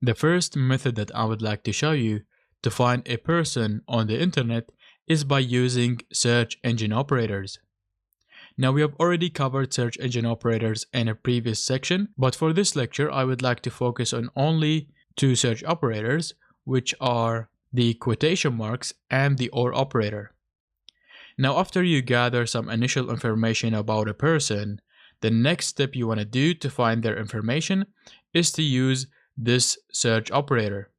The first method that I would like to show you to find a person on the internet is by using search engine operators. Now, we have already covered search engine operators in a previous section, but for this lecture I would like to focus on only two search operators, which are the quotation marks and the OR operator. Now, after you gather some initial information about a person, the next step you want to do to find their information is to use this search operator.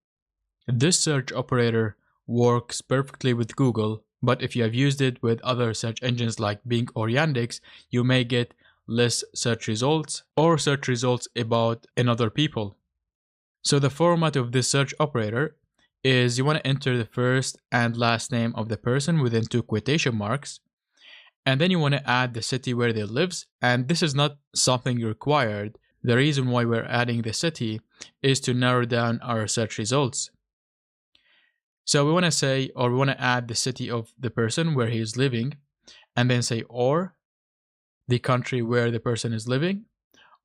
This search operator works perfectly with Google, but if you have used it with other search engines like Bing or Yandex, you may get less search results or search results about another people. So the format of this search operator is you want to enter the first and last name of the person within two quotation marks, and then you want to add the city where they lives, and this is not something required. The reason why we're adding the city is to narrow down our search results. So we want to say, or we want to add the city of the person where he is living, and then say or the country where the person is living,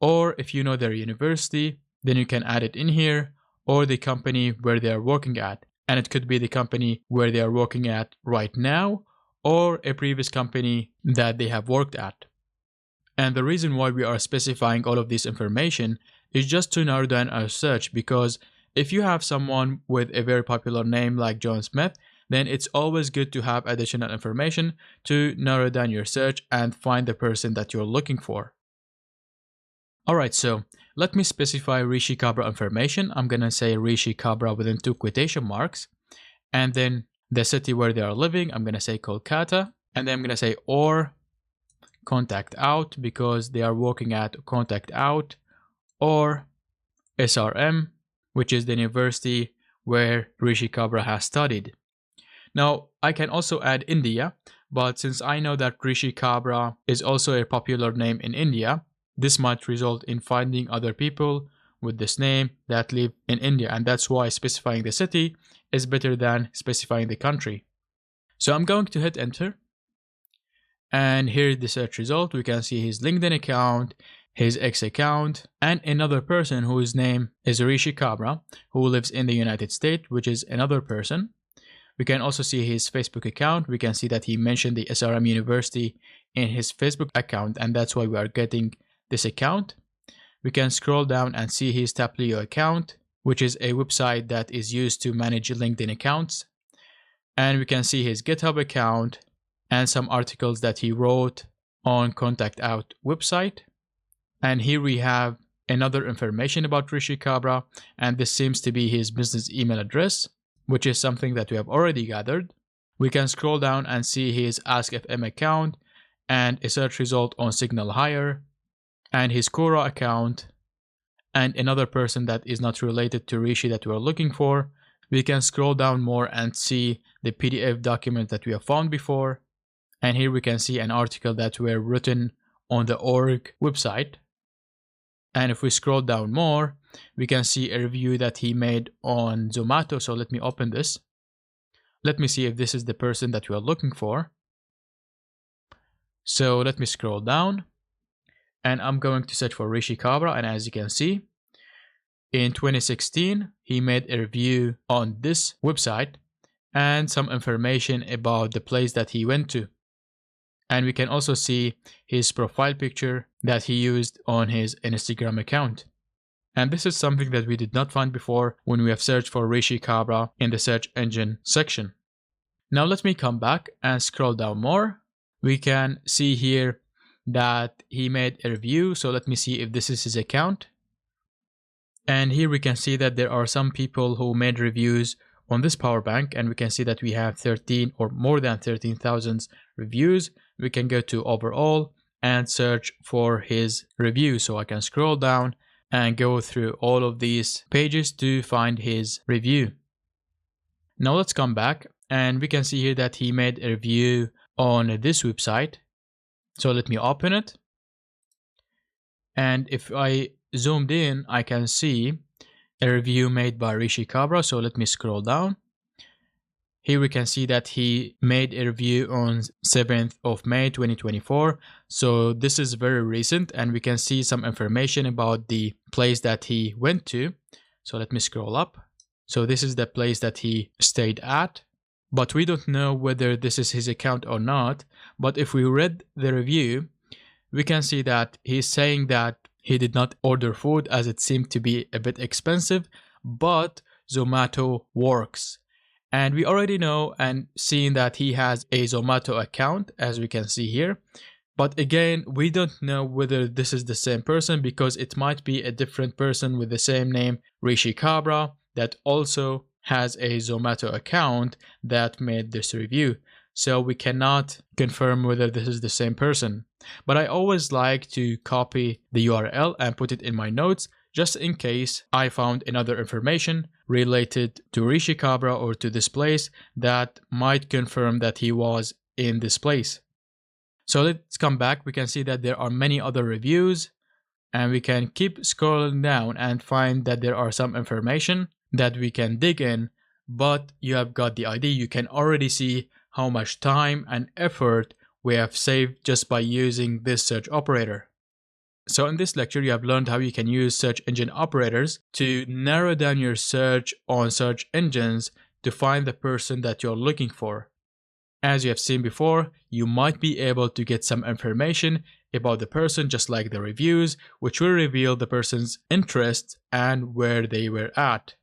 or if you know their university, then you can add it in here, or the company where they are working at. And it could be the company where they are working at right now, or a previous company that they have worked at. And the reason why we are specifying all of this information is just to narrow down our search, because if you have someone with a very popular name like John Smith, then it's always good to have additional information to narrow down your search and find the person that you're looking for. Alright, so let me specify Rishi Kabra information. I'm gonna say Rishi Kabra within two quotation marks, and then the city where they are living, I'm gonna say Kolkata, and then I'm gonna say or contact out because they are working at contact out, or SRM, which is the university where Rishi Kabra has studied. Now, I can also add India, but since I know that Rishi Kabra is also a popular name in India, this might result in finding other people with this name that live in India, and that's why specifying the city is better than specifying the country. So I'm going to hit enter, and here's the search result. We can see his LinkedIn account, his X account, and another person whose name is Rishi Kabra, who lives in the United States, which is another person. We can also see his Facebook account. We can see that he mentioned the SRM University in his Facebook account, and that's why we are getting this account. We can scroll down and see his Taplio account, which is a website that is used to manage LinkedIn accounts. And we can see his GitHub account and some articles that he wrote on Contact Out website. And here we have another information about Rishi Kabra, and this seems to be his business email address, which is something that we have already gathered. We can scroll down and see his Ask.fm account and a search result on Signal Hire, and his Quora account, and another person that is not related to Rishi that we are looking for. We can scroll down more and see the PDF document that we have found before, and here we can see an article that were written on the org website. And if we scroll down more, we can see a review that he made on Zomato. So let me open this. Let me see if this is the person that we are looking for. So let me scroll down, and I'm going to search for Rishi Kabra, and as you can see, in 2016 he made a review on this website and some information about the place that he went to. And we can also see his profile picture that he used on his Instagram account. And this is something that we did not find before when we have searched for Rishi Kabra in the search engine section. Now let me come back and scroll down more. We can see here that he made a review. So let me see if this is his account. And here we can see that there are some people who made reviews on this power bank, and we can see that we have 13 or more than 13,000 reviews. We can go to overall and search for his review. So I can scroll down and go through all of these pages to find his review. Now let's come back, and we can see here that he made a review on this website. So let me open it. And if I zoomed in, I can see a review made by Rishi Kabra. So let me scroll down. Here we can see that he made a review on 7th of May 2024. So this is very recent, and we can see some information about the place that he went to. So let me scroll up. So this is the place that he stayed at, but we don't know whether this is his account or not. But if we read the review, we can see that he's saying that he did not order food as it seemed to be a bit expensive, but Zomato works. And we already know and seen that he has a Zomato account, as we can see here. But again, we don't know whether this is the same person, because it might be a different person with the same name, Rishi Kabra, that also has a Zomato account that made this review. So we cannot confirm whether this is the same person. But I always like to copy the URL and put it in my notes, just in case I found another information related to Rishi Kabra or to this place that might confirm that he was in this place. So let's come back. We can see that there are many other reviews, and we can keep scrolling down and find that there are some information that we can dig in, but you have got the idea. You can already see how much time and effort we have saved just by using this search operator. So in this lecture, you have learned how you can use search engine operators to narrow down your search on search engines to find the person that you're looking for. As you have seen before, you might be able to get some information about the person, just like the reviews, which will reveal the person's interests and where they were at.